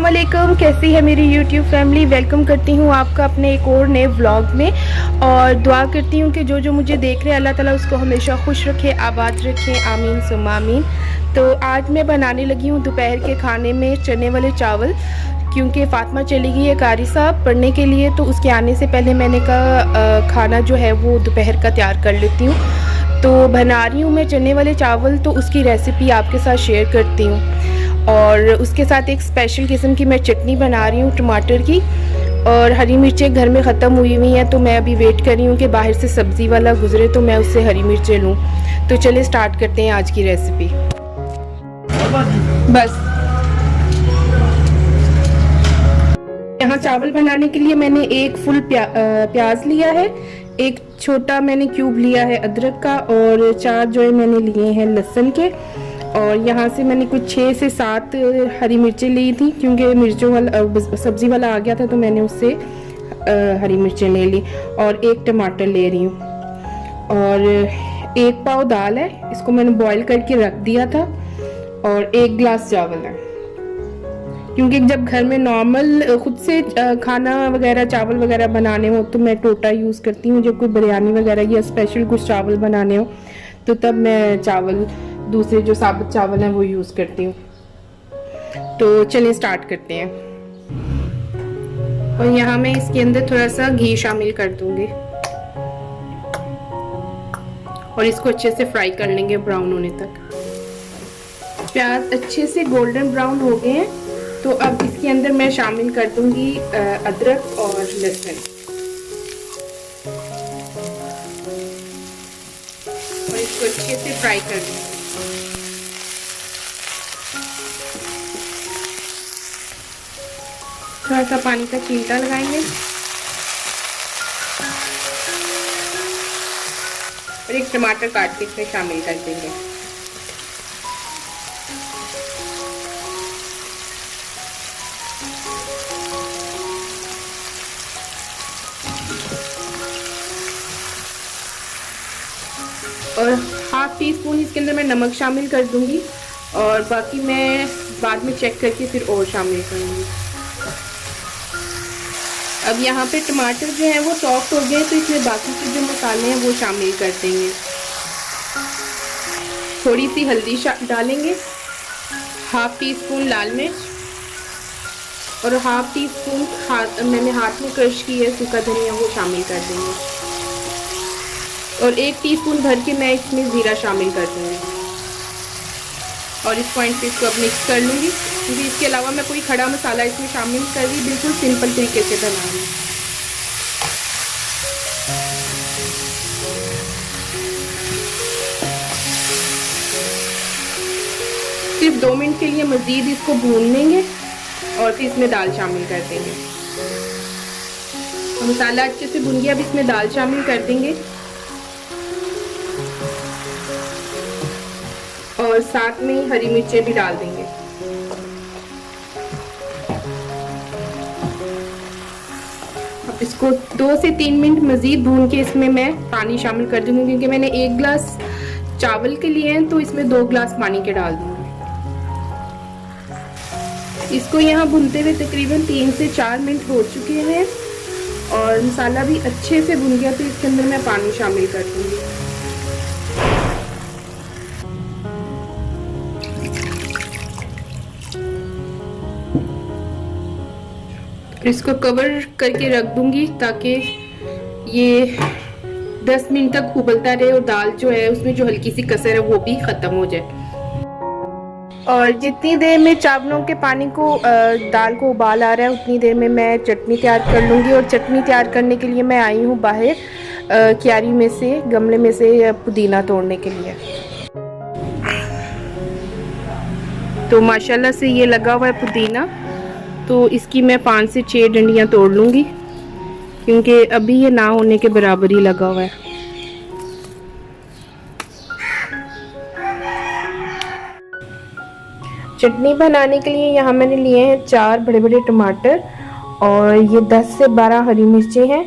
अस्सलामुअलैकुम, कैसी है मेरी YouTube फैमिली। वेलकम करती हूँ आपका अपने एक और नए व्लॉग में और दुआ करती हूँ कि जो जो मुझे देख रहे हैं अल्लाह ताला उसको हमेशा खुश रखे, आबाद रखे, आमीन सुम्मा आमीन। तो आज मैं बनाने लगी हूँ दोपहर के खाने में चने वाले चावल, क्योंकि फ़ातिमा चली गई है कारी साहब पढ़ने के लिए, तो उसके आने से पहले मैंने कहा खाना जो है वो दोपहर का तैयार कर लेती हूँ। तो बना रही हूँ मैं चने वाले चावल, तो उसकी रेसिपी आपके साथ शेयर करती हूँ। और उसके साथ एक स्पेशल किस्म की मैं चटनी बना रही हूँ टमाटर की, और हरी मिर्चें घर में ख़त्म हुई हैं, तो मैं अभी वेट कर रही हूँ कि बाहर से सब्ज़ी वाला गुजरे तो मैं उससे हरी मिर्चें लूँ। तो चलिए स्टार्ट करते हैं आज की रेसिपी। बस यहाँ चावल बनाने के लिए मैंने एक फुल प्याज लिया है, एक छोटा मैंने क्यूब लिया है अदरक का, और 4 जो है मैंने लिए हैं लहसुन के, और यहाँ से मैंने कुछ 6 से 7 हरी मिर्चें ली थी, क्योंकि मिर्चों वाला सब्ज़ी वाला आ गया था तो मैंने उससे हरी मिर्चें ले ली, और एक टमाटर ले रही हूँ, और 1 पाव दाल है, इसको मैंने बॉईल करके रख दिया था, और 1 गिलास चावल है, क्योंकि जब घर में नॉर्मल खुद से खाना वगैरह चावल वगैरह बनाने हो तो मैं टोटा यूज़ करती हूँ। जब कोई बिरयानी वगैरह या स्पेशल कुछ चावल बनाने हो तो तब मैं चावल दूसरे जो साबुत चावल हैं वो यूज़ करती हूँ। तो चलिए स्टार्ट करते हैं। और यहाँ मैं इसके अंदर थोड़ा सा घी शामिल कर दूँगी और इसको अच्छे से फ्राई कर लेंगे ब्राउन होने तक। प्याज अच्छे से गोल्डन ब्राउन हो गए हैं, तो अब इसके अंदर मैं शामिल कर दूंगी अदरक और लहसुन, और इसको अच्छे से फ्राई कर दूंगी। थोड़ा सा पानी का छींटा लगाएंगे और एक टमाटर काट के इसमें शामिल कर देंगे। और ½ टीस्पून इसके अंदर मैं नमक शामिल कर दूंगी, और बाकी मैं बाद में चेक करके फिर और शामिल करूंगी। अब यहाँ पे टमाटर जो है वो सॉफ्ट हो गए, तो इसमें बाकी के जो मसाले हैं वो शामिल कर देंगे। थोड़ी सी हल्दी डालेंगे, ½ टीस्पून लाल मिर्च, और ½ टीस्पून मैंने हाथ में क्रश की है सूखा धनिया वो शामिल कर देंगे, और 1 टीस्पून भर के मैं इसमें ज़ीरा शामिल कर दूँगी, और इस पॉइंट पे इसको अब मिक्स कर लूँगी, क्योंकि इसके अलावा मैं कोई खड़ा मसाला इसमें शामिल कर रही, बिल्कुल सिंपल तरीके से बना रही हूँ। सिर्फ 2 मिनट के लिए मज़ीद इसको भून लेंगे और फिर इसमें दाल शामिल कर देंगे। मसाला अच्छे से भुन गया, अब इसमें दाल शामिल कर देंगे, और साथ में हरी मिर्चें भी डाल देंगे। अब इसको 2 से 3 मिनट मज़ीद भून के इसमें मैं पानी शामिल कर दूंगी, क्योंकि मैंने 1 गिलास चावल के लिए हैं तो इसमें 2 गिलास पानी के डाल दूंगी। इसको यहाँ भूनते हुए तकरीबन 3 से 4 मिनट हो चुके हैं, और मसाला भी अच्छे से भुन गया, तो इसके अंदर मैं पानी शामिल कर दूंगी। इसको कवर करके रख दूंगी ताकि ये 10 मिनट तक उबलता रहे, और दाल जो है उसमें जो हल्की सी कसर है वो भी ख़त्म हो जाए। और जितनी देर में चावलों के पानी को दाल को उबाल आ रहा है उतनी देर में मैं चटनी तैयार कर लूँगी। और चटनी तैयार करने के लिए मैं आई हूँ बाहर क्यारी में से, गमले में से पुदीना तोड़ने के लिए। तो माशाल्लाह से ये लगा हुआ है पुदीना, तो इसकी मैं 5 से 6 डंडियाँ तोड़ लूँगी, क्योंकि अभी ये ना होने के बराबर ही लगा हुआ है। चटनी बनाने के लिए यहाँ मैंने लिए हैं 4 बड़े बड़े टमाटर, और ये 10 से 12 हरी मिर्चें हैं,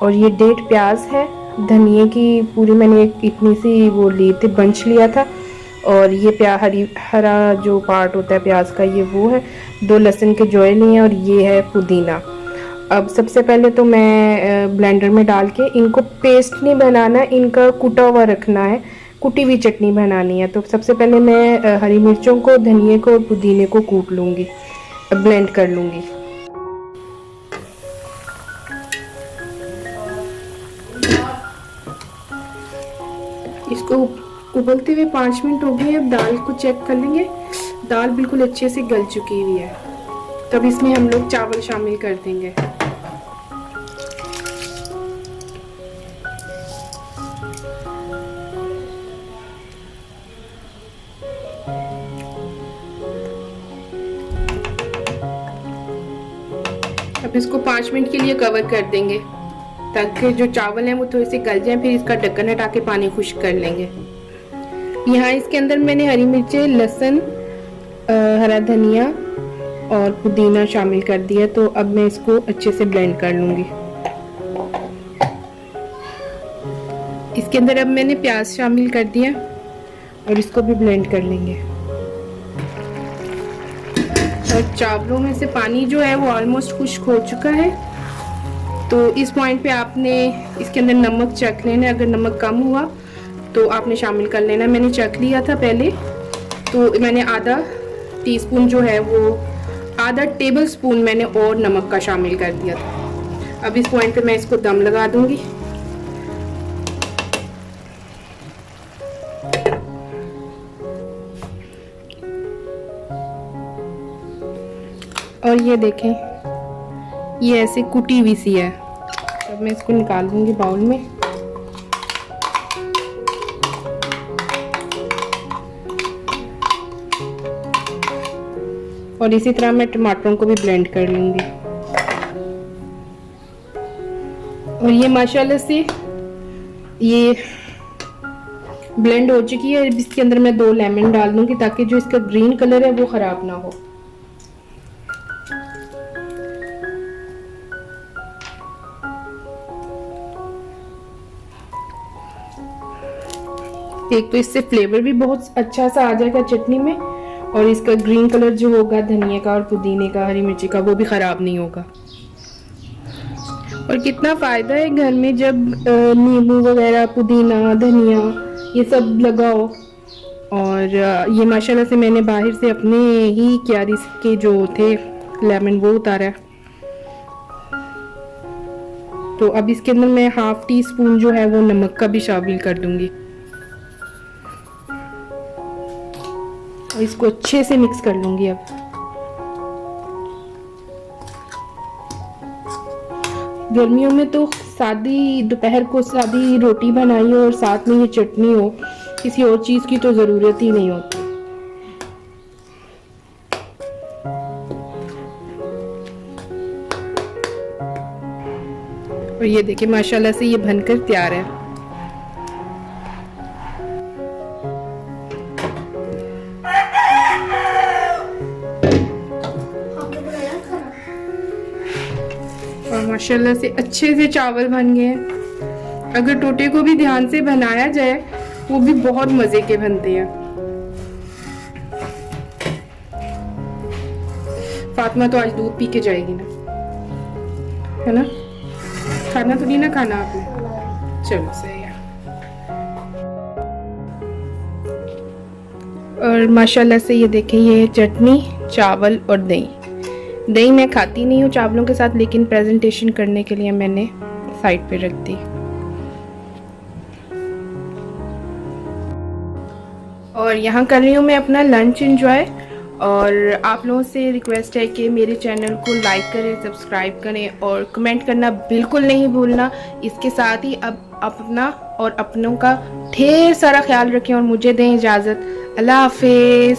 और ये 1.5 प्याज है। धनिए की पूरी मैंने एक इतनी सी वो ली थी, बंच लिया था, और ये हरा जो पार्ट होता है प्याज का ये वो है। 2 लहसुन के जोए लिए हैं और ये है पुदीना। अब सबसे पहले तो मैं ब्लेंडर में डाल के, इनको पेस्ट नहीं बनाना, इनका कुटा हुआ रखना है, कुटी हुई चटनी बनानी है। तो सबसे पहले मैं हरी मिर्चों को, धनिए को और पुदीने को कूट लूँगी, ब्लेंड कर लूँगी। इसको उबलते हुए 5 मिनट हो गए। अब दाल को चेक कर लेंगे। दाल बिल्कुल अच्छे से गल चुकी हुई है। तब इसमें हम लोग चावल शामिल कर देंगे। अब इसको 5 मिनट के लिए कवर कर देंगे ताकि जो चावल हैं वो थोड़े से गल जाएं। फिर इसका ढक्कन हटा के पानी खुश्क कर लेंगे। यहाँ इसके अंदर मैंने हरी मिर्चें, लहसुन, हरा धनिया और पुदीना शामिल कर दिया। तो अब मैं इसको अच्छे से ब्लेंड कर लूँगी। इसके अंदर अब मैंने प्याज शामिल कर दिया और इसको भी ब्लेंड कर लेंगे। और चावलों में से पानी जो है वो ऑलमोस्ट खुश्क हो चुका है। तो इस पॉइंट पे आपने इसके अंदर नमक चख लेना। अगर नमक कम हुआ तो आपने शामिल कर लेना। मैंने चख लिया था पहले, तो मैंने आधा टीस्पून जो है वो, आधा टेबल स्पून मैंने और नमक का शामिल कर दिया था। अब इस पॉइंट पे मैं इसको दम लगा दूंगी। और ये देखें, ये ऐसे कुटी हुई सी है। अब मैं इसको निकाल दूंगी बाउल में। और इसी तरह मैं टमाटरों को भी ब्लेंड कर लूंगी। और ये माशाल्लाह से ये ब्लेंड हो चुकी है। इसके अंदर मैं 2 लेमन डाल दूंगी ताकि जो इसका ग्रीन कलर है वो खराब ना हो। एक तो इससे फ्लेवर भी बहुत अच्छा सा आ जाएगा चटनी में, और इसका ग्रीन कलर जो होगा धनिया का और पुदीने का, हरी मिर्ची का, वो भी ख़राब नहीं होगा। और कितना फ़ायदा है घर में जब नींबू वगैरह, पुदीना, धनिया ये सब लगाओ। और ये माशाल्लाह से मैंने बाहर से अपने ही क्यारी के जो थे लेमन वो उतारा। तो अब इसके अंदर मैं 1/2 टीस्पून जो है वो नमक का भी शामिल कर दूंगी। और इसको अच्छे से मिक्स कर लूंगी। अब गर्मियों में तो सादी, दोपहर को सादी रोटी बनाई हो और साथ में ये चटनी हो, किसी और चीज़ की तो ज़रूरत ही नहीं होती। और ये देखिए माशाल्लाह से ये बनकर तैयार है। और माशाल्लाह से अच्छे से चावल बन गए हैं। अगर टोटे को भी ध्यान से बनाया जाए वो भी बहुत मज़े के बनते हैं। फातिमा तो आज दूध पी के जाएगी ना, है ना? खाना तो नहीं ना खाना आपने? चलो सही है। और माशाल्लाह से ये देखें, ये चटनी, चावल और दही। दही मैं खाती नहीं हूँ चावलों के साथ, लेकिन प्रेजेंटेशन करने के लिए मैंने साइड पे रख दी। और यहाँ कर रही हूँ मैं अपना लंच एंजॉय। और आप लोगों से रिक्वेस्ट है कि मेरे चैनल को लाइक करें, सब्सक्राइब करें और कमेंट करना बिल्कुल नहीं भूलना। इसके साथ ही अब अपना और अपनों का ढेर सारा ख्याल रखें और मुझे दें इजाज़त। अल्लाह हाफिज़।